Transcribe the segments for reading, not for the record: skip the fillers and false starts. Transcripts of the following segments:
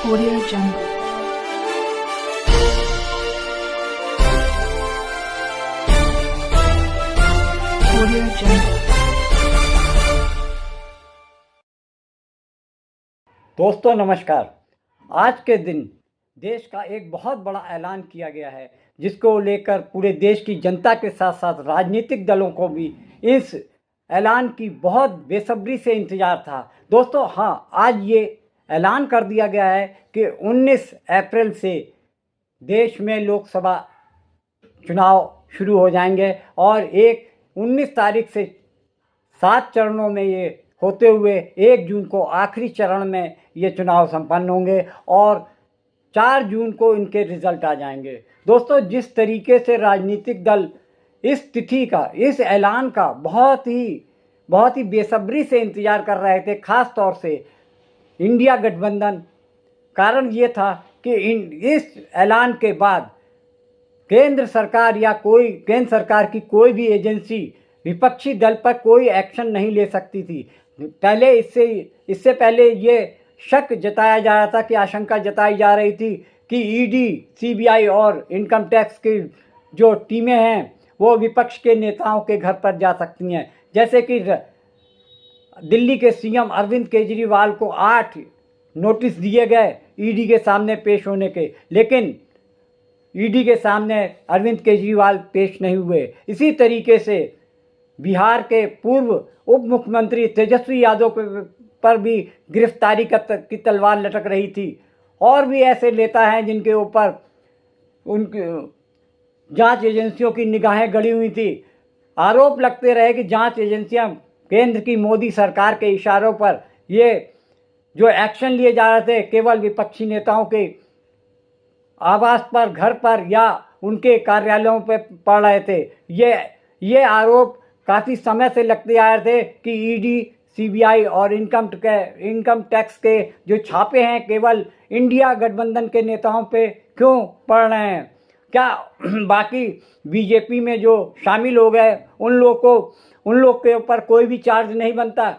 Audio Jungle. Audio Jungle. दोस्तों नमस्कार। आज के दिन देश का एक बहुत बड़ा ऐलान किया गया है, जिसको लेकर पूरे देश की जनता के साथ साथ राजनीतिक दलों को भी इस ऐलान की बहुत बेसब्री से इंतज़ार था। दोस्तों हाँ, आज ये ऐलान कर दिया गया है कि 19 अप्रैल से देश में लोकसभा चुनाव शुरू हो जाएंगे और 19 तारीख से 7 चरणों में ये होते हुए 1 जून को आखिरी चरण में ये चुनाव संपन्न होंगे और 4 जून को इनके रिजल्ट आ जाएंगे। दोस्तों, जिस तरीके से राजनीतिक दल इस तिथि का, इस ऐलान का बहुत ही बेसब्री से इंतज़ार कर रहे थे, ख़ास तौर से इंडिया गठबंधन। कारण ये था कि इस ऐलान के बाद केंद्र सरकार की कोई भी एजेंसी विपक्षी दल पर कोई एक्शन नहीं ले सकती थी। पहले इससे पहले ये शक जताया जा रहा था कि आशंका जताई जा रही थी कि ईडी, सीबीआई और इनकम टैक्स की जो टीमें हैं वो विपक्ष के नेताओं के घर पर जा सकती हैं। जैसे कि दिल्ली के सीएम अरविंद केजरीवाल को 8 नोटिस दिए गए ईडी के सामने पेश होने के, लेकिन ईडी के सामने अरविंद केजरीवाल पेश नहीं हुए। इसी तरीके से बिहार के पूर्व उप मुख्यमंत्री तेजस्वी यादव पर भी गिरफ्तारी की तलवार लटक रही थी। और भी ऐसे नेता हैं जिनके ऊपर उनकी जांच एजेंसियों की निगाहें गड़ी हुई थी। आरोप लगते रहे कि जांच एजेंसियां केंद्र की मोदी सरकार के इशारों पर ये जो एक्शन लिए जा रहे थे केवल विपक्षी नेताओं के आवास पर, घर पर या उनके कार्यालयों पर पड़ रहे थे। ये आरोप काफ़ी समय से लगते आ रहे थे कि ईडी, सीबीआई और इनकम टैक्स के जो छापे हैं केवल इंडिया गठबंधन के नेताओं पे क्यों पड़ रहे हैं। क्या बाकी बीजेपी में जो शामिल हो गए उन लोग के ऊपर कोई भी चार्ज नहीं बनता?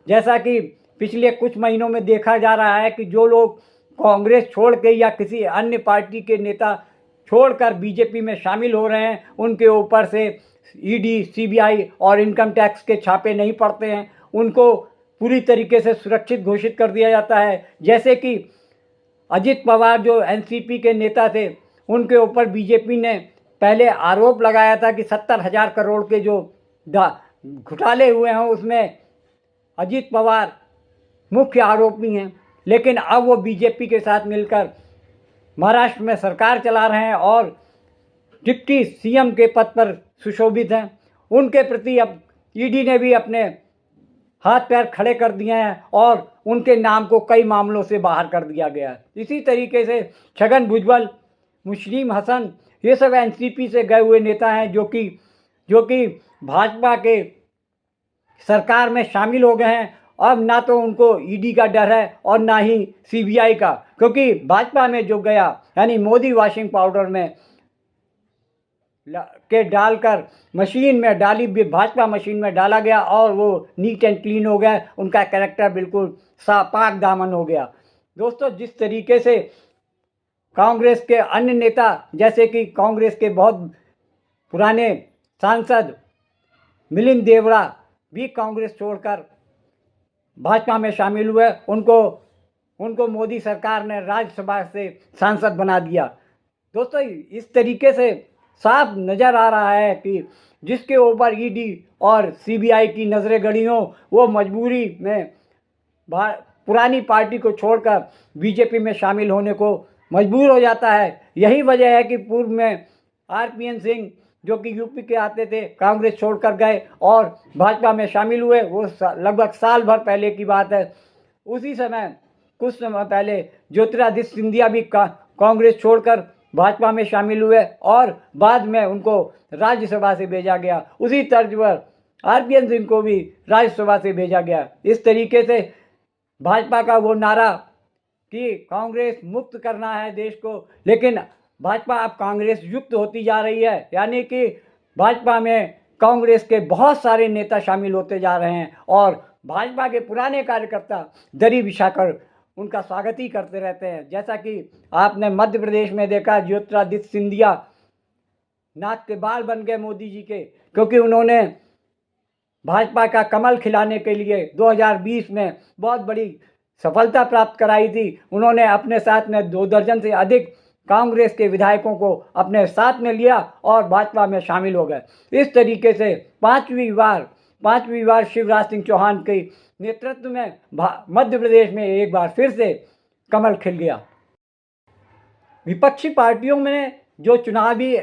जैसा कि पिछले कुछ महीनों में देखा जा रहा है कि जो लोग कांग्रेस छोड़ के या किसी अन्य पार्टी के नेता छोड़कर बीजेपी में शामिल हो रहे हैं, उनके ऊपर से ईडी, सीबीआई और इनकम टैक्स के छापे नहीं पड़ते हैं। उनको पूरी तरीके से सुरक्षित घोषित कर दिया जाता है। जैसे कि अजित पवार जो एनसीपी के नेता थे, उनके ऊपर बीजेपी ने पहले आरोप लगाया था कि 70,000 करोड़ के जो घोटाले हुए हैं उसमें अजित पवार मुख्य आरोपी हैं। लेकिन अब वो बीजेपी के साथ मिलकर महाराष्ट्र में सरकार चला रहे हैं और डिप्टी सीएम के पद पर सुशोभित हैं। उनके प्रति अब ईडी ने भी अपने हाथ पैर खड़े कर दिए हैं और उनके नाम को कई मामलों से बाहर कर दिया गया है। इसी तरीके से छगन भुजबल, मुशर्रफ हसन, ये सब एनसीपी से गए हुए नेता हैं जो कि भाजपा के सरकार में शामिल हो गए हैं। अब ना तो उनको ईडी का डर है और ना ही सीबीआई का, क्योंकि भाजपा में जो गया यानी मोदी वॉशिंग पाउडर में के डालकर भाजपा मशीन में डाला गया और वो नीट एंड क्लीन हो गया। उनका कैरेक्टर बिल्कुल पाक दामन हो गया। दोस्तों, जिस तरीके से कांग्रेस के अन्य नेता, जैसे कि कांग्रेस के बहुत पुराने सांसद मिलिंद देवड़ा भी कांग्रेस छोड़कर भाजपा में शामिल हुए, उनको मोदी सरकार ने राज्यसभा से सांसद बना दिया। दोस्तों, इस तरीके से साफ नज़र आ रहा है कि जिसके ऊपर ईडी और सीबीआई की नज़रें गड़ी हों, वो मजबूरी में पुरानी पार्टी को छोड़कर बीजेपी में शामिल होने को मजबूर हो जाता है। यही वजह है कि पूर्व में आरपीएन सिंह जो कि यूपी के आते थे, कांग्रेस छोड़कर गए और भाजपा में शामिल हुए। वो लगभग साल भर पहले की बात है। उसी समय कुछ समय पहले ज्योतिरादित्य सिंधिया भी कांग्रेस छोड़कर भाजपा में शामिल हुए और बाद में उनको राज्यसभा से भेजा गया। उसी तर्ज पर आरपीएन सिंह को भी राज्यसभा से भेजा गया। इस तरीके से भाजपा का वो नारा कि कांग्रेस मुक्त करना है देश को, लेकिन भाजपा अब कांग्रेस युक्त होती जा रही है। यानी कि भाजपा में कांग्रेस के बहुत सारे नेता शामिल होते जा रहे हैं और भाजपा के पुराने कार्यकर्ता दरी बिछाकर उनका स्वागत ही करते रहते हैं। जैसा कि आपने मध्य प्रदेश में देखा, ज्योतिरादित्य सिंधिया नाक के बाल बन गए मोदी जी के, क्योंकि उन्होंने भाजपा का कमल खिलाने के लिए 2020 में बहुत बड़ी सफलता प्राप्त कराई थी। उन्होंने अपने साथ में 2 दर्जन से अधिक कांग्रेस के विधायकों को अपने साथ में लिया और भाजपा में शामिल हो गए। इस तरीके से पांचवी बार शिवराज सिंह चौहान के नेतृत्व में मध्य प्रदेश में एक बार फिर से कमल खिल गया। विपक्षी पार्टियों में जो चुनावी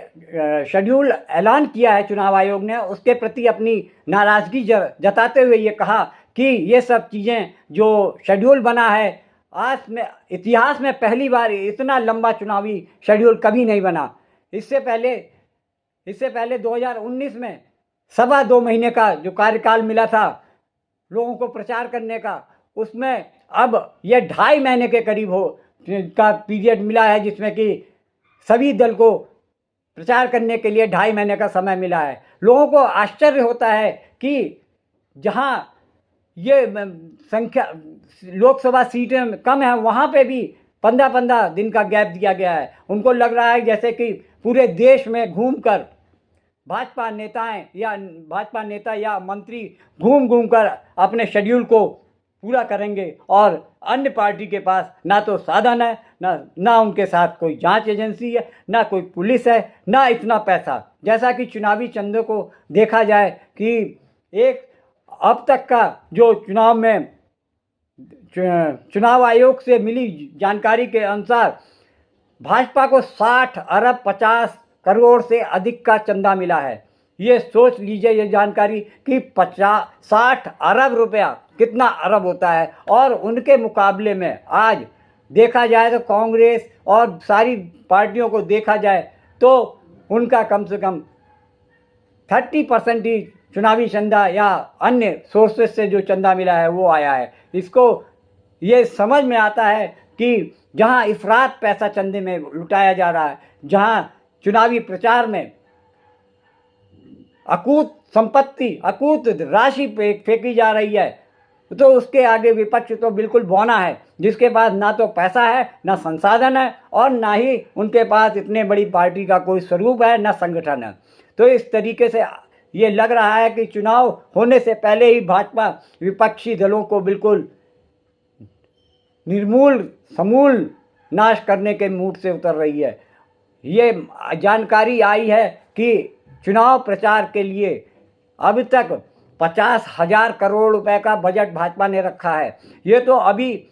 शेड्यूल ऐलान किया है चुनाव आयोग ने, उसके प्रति अपनी नाराज़गी जताते हुए ये कहा कि ये सब चीज़ें जो शेड्यूल बना है, आज में इतिहास में पहली बार इतना लंबा चुनावी शेड्यूल कभी नहीं बना। इससे पहले 2019 में 2.25 महीने का जो कार्यकाल मिला था लोगों को प्रचार करने का, उसमें अब ये 2.5 महीने के करीब का पीरियड मिला है, जिसमें कि सभी दल को प्रचार करने के लिए 2.5 महीने का समय मिला है। लोगों को आश्चर्य होता है कि जहां ये संख्या लोकसभा सीटें कम है, वहां पे भी 15-15 दिन का गैप दिया गया है। उनको लग रहा है जैसे कि पूरे देश में घूमकर भाजपा नेता या मंत्री घूम कर अपने शेड्यूल को पूरा करेंगे और अन्य पार्टी के पास ना तो साधन है, ना उनके साथ कोई जांच एजेंसी है, ना कोई पुलिस है, ना इतना पैसा। जैसा कि चुनावी चंदे को देखा जाए कि एक अब तक का जो चुनाव आयोग से मिली जानकारी के अनुसार भाजपा को 60 अरब 50 करोड़ से अधिक का चंदा मिला है। ये सोच लीजिए ये जानकारी कि 60 अरब रुपया कितना अरब होता है। और उनके मुकाबले में आज देखा जाए तो कांग्रेस और सारी पार्टियों को देखा जाए तो उनका कम से कम 30% ही चुनावी चंदा या अन्य सोर्सेज से जो चंदा मिला है वो आया है। इसको ये समझ में आता है कि जहां इफरात पैसा चंदे में लुटाया जा रहा है, जहां चुनावी प्रचार में अकूत राशि फेंकी जा रही है, तो उसके आगे विपक्ष तो बिल्कुल बौना है, जिसके पास ना तो पैसा है, ना संसाधन है और ना ही उनके पास इतने बड़ी पार्टी का कोई स्वरूप है, ना संगठन है। तो इस तरीके से ये लग रहा है कि चुनाव होने से पहले ही भाजपा विपक्षी दलों को बिल्कुल समूल नाश करने के मूड से उतर रही है। ये जानकारी आई है कि चुनाव प्रचार के लिए अब तक 50,000 करोड़ रुपए का बजट भाजपा ने रखा है। ये तो अभी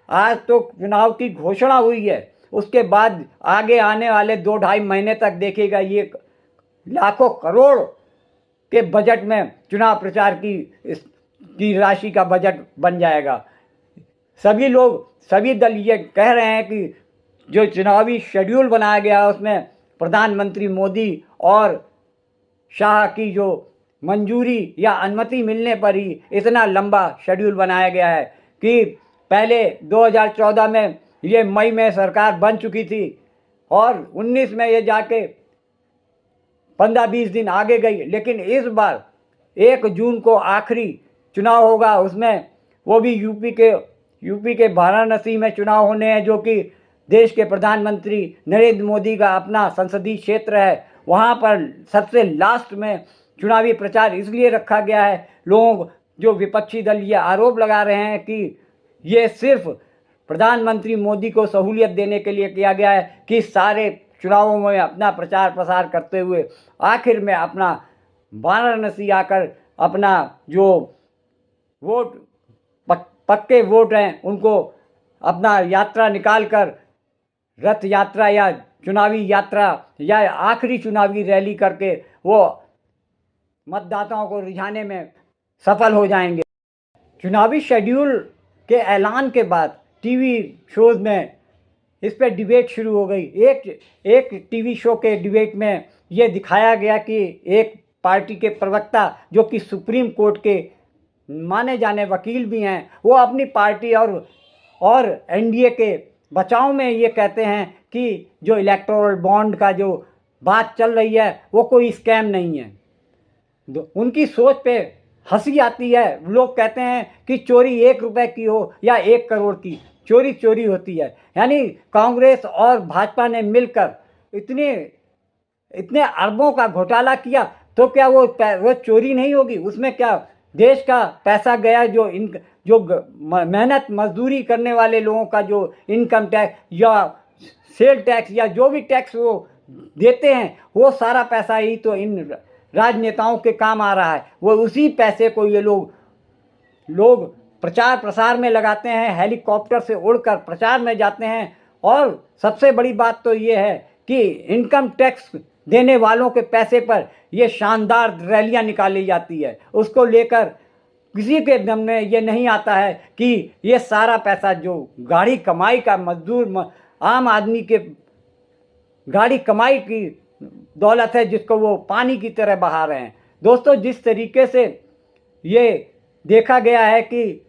आज तो चुनाव की घोषणा हुई है, उसके बाद आगे आने वाले 2-2.5 महीने तक देखिएगा ये लाखों करोड़ के बजट में चुनाव प्रचार की राशि का बजट बन जाएगा। सभी दल ये कह रहे हैं कि जो चुनावी शेड्यूल बनाया गया उसमें प्रधानमंत्री मोदी और शाह की जो मंजूरी या अनुमति मिलने पर ही इतना लंबा शेड्यूल बनाया गया है कि पहले 2014 में ये मई में सरकार बन चुकी थी और 19 में ये जाके 15-20 दिन आगे गई, लेकिन इस बार 1 जून को आखिरी चुनाव होगा। उसमें वो भी यूपी के वाराणसी में चुनाव होने हैं, जो कि देश के प्रधानमंत्री नरेंद्र मोदी का अपना संसदीय क्षेत्र है। वहाँ पर सबसे लास्ट में चुनावी प्रचार इसलिए रखा गया है। लोग जो विपक्षी दल ये आरोप लगा रहे हैं कि ये सिर्फ प्रधानमंत्री मोदी को सहूलियत देने के लिए किया गया है कि सारे चुनावों में अपना प्रचार प्रसार करते हुए आखिर में अपना वाराणसी आकर अपना जो पक्के वोट हैं उनको अपना यात्रा निकाल कर रथ यात्रा या चुनावी यात्रा या आखिरी चुनावी रैली करके वो मतदाताओं को रिझाने में सफल हो जाएंगे। चुनावी शेड्यूल के ऐलान के बाद टीवी शोज में इस पर डिबेट शुरू हो गई। एक टीवी शो के डिबेट में ये दिखाया गया कि एक पार्टी के प्रवक्ता जो कि सुप्रीम कोर्ट के माने जाने वकील भी हैं, वो अपनी पार्टी और एनडीए के बचाव में ये कहते हैं कि जो इलेक्टोरल बॉन्ड का जो बात चल रही है वो कोई स्कैम नहीं है। उनकी सोच पे हंसी आती है। लोग कहते हैं कि चोरी 1 रुपए की हो या 1 करोड़ की, चोरी चोरी होती है। यानी कांग्रेस और भाजपा ने मिलकर इतने अरबों का घोटाला किया, तो क्या वो चोरी नहीं होगी? उसमें क्या देश का पैसा गया? जो मेहनत मजदूरी करने वाले लोगों का जो इनकम टैक्स या सेल टैक्स या जो भी टैक्स वो देते हैं, वो सारा पैसा ही तो इन राजनेताओं के काम आ रहा है। वो उसी पैसे को ये लोग प्रचार प्रसार में लगाते हैं, हेलीकॉप्टर से उड़कर प्रचार में जाते हैं। और सबसे बड़ी बात तो ये है कि इनकम टैक्स देने वालों के पैसे पर ये शानदार रैलियां निकाली जाती है। उसको लेकर किसी के दम में ये नहीं आता है कि ये सारा पैसा जो गाड़ी कमाई का मजदूर आम आदमी के गाड़ी कमाई की दौलत है, जिसको वो पानी की तरह बहा रहे हैं। दोस्तों, जिस तरीके से ये देखा गया है कि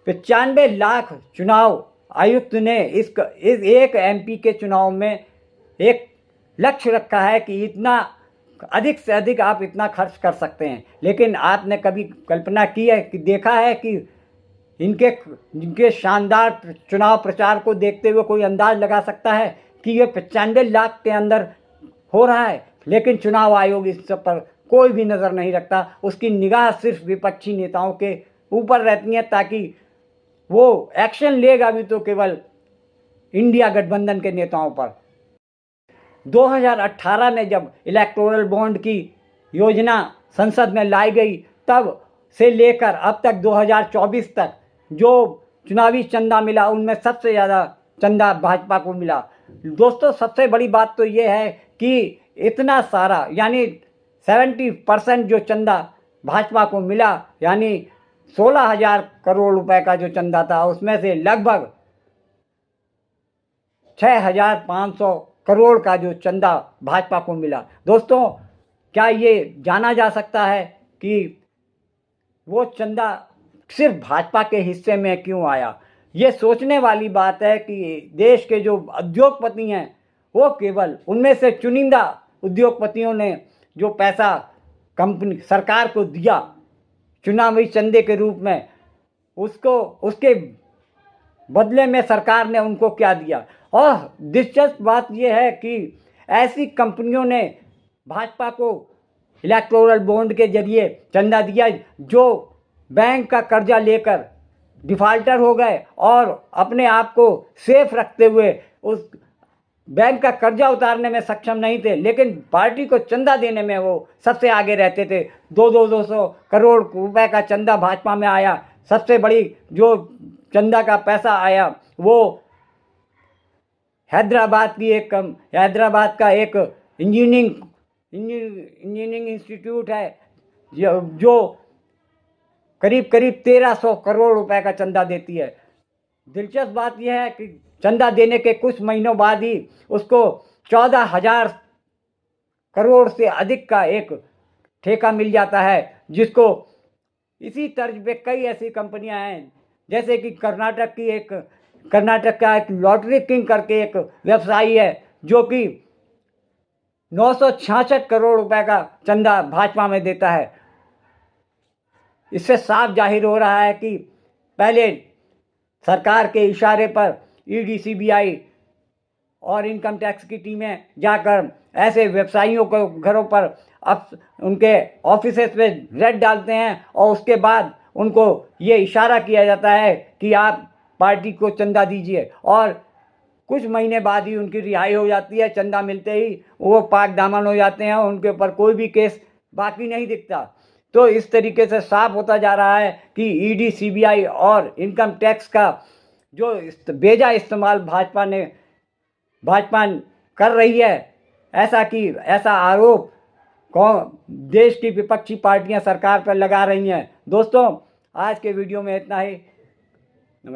95 लाख चुनाव आयुक्त ने इस एक एमपी के चुनाव में एक लक्ष्य रखा है कि इतना अधिक से अधिक आप इतना खर्च कर सकते हैं। लेकिन आपने कभी कल्पना की है कि देखा है कि इनके शानदार चुनाव प्रचार को देखते हुए कोई अंदाज लगा सकता है कि ये 95 लाख के अंदर हो रहा है? लेकिन चुनाव आयोग इस सब पर कोई भी नज़र नहीं रखता। उसकी निगाह सिर्फ विपक्षी नेताओं के ऊपर रहती है, ताकि वो एक्शन लेगा भी तो केवल इंडिया गठबंधन के नेताओं पर। 2018 में जब इलेक्टोरल बॉन्ड की योजना संसद में लाई गई, तब से लेकर अब तक 2024 तक जो चुनावी चंदा मिला, उनमें सबसे ज़्यादा चंदा भाजपा को मिला। दोस्तों, सबसे बड़ी बात तो ये है कि इतना सारा यानी 70% जो चंदा भाजपा को मिला, यानी 16,000 करोड़ रुपए का जो चंदा था, उसमें से लगभग 6,500 करोड़ का जो चंदा भाजपा को मिला। दोस्तों, क्या ये जाना जा सकता है कि वो चंदा सिर्फ भाजपा के हिस्से में क्यों आया? ये सोचने वाली बात है कि देश के जो उद्योगपति हैं, वो केवल उनमें से चुनिंदा उद्योगपतियों ने जो पैसा कंपनी सरकार को दिया चुनावी चंदे के रूप में, उसके बदले में सरकार ने उनको क्या दिया। और दिलचस्प बात यह है कि ऐसी कंपनियों ने भाजपा को इलेक्टोरल बॉन्ड के जरिए चंदा दिया जो बैंक का कर्जा लेकर डिफाल्टर हो गए और अपने आप को सेफ रखते हुए उस बैंक का कर्जा उतारने में सक्षम नहीं थे, लेकिन पार्टी को चंदा देने में वो सबसे आगे रहते थे। 200 करोड़ रुपए का चंदा भाजपा में आया। सबसे बड़ी जो चंदा का पैसा आया वो हैदराबाद का एक इंजीनियरिंग इंस्टीट्यूट है जो करीब 1300 करोड़ रुपए का चंदा देती है। दिलचस्प बात यह है कि चंदा देने के कुछ महीनों बाद ही उसको 14,000 करोड़ से अधिक का एक ठेका मिल जाता है, जिसको इसी तर्ज पे कई ऐसी कंपनियां हैं, जैसे कि कर्नाटक का एक लॉटरी किंग करके एक व्यवसायी है जो कि 966 करोड़ रुपए का चंदा भाजपा में देता है। इससे साफ जाहिर हो रहा है कि पहले सरकार के इशारे पर ईडी, सीबीआई और इनकम टैक्स की टीमें जाकर ऐसे व्यवसायियों को घरों पर अब उनके ऑफिसेस पे रेड डालते हैं और उसके बाद उनको ये इशारा किया जाता है कि आप पार्टी को चंदा दीजिए, और कुछ महीने बाद ही उनकी रिहाई हो जाती है। चंदा मिलते ही वो पाक दामन हो जाते हैं, उनके ऊपर कोई भी केस बाकी नहीं दिखता। तो इस तरीके से साफ होता जा रहा है कि ईडी, सीबीआई और इनकम टैक्स का जो बेजा इस्तेमाल भाजपा कर रही है, ऐसा आरोप देश की विपक्षी पार्टियां सरकार पर लगा रही हैं। दोस्तों, आज के वीडियो में इतना ही।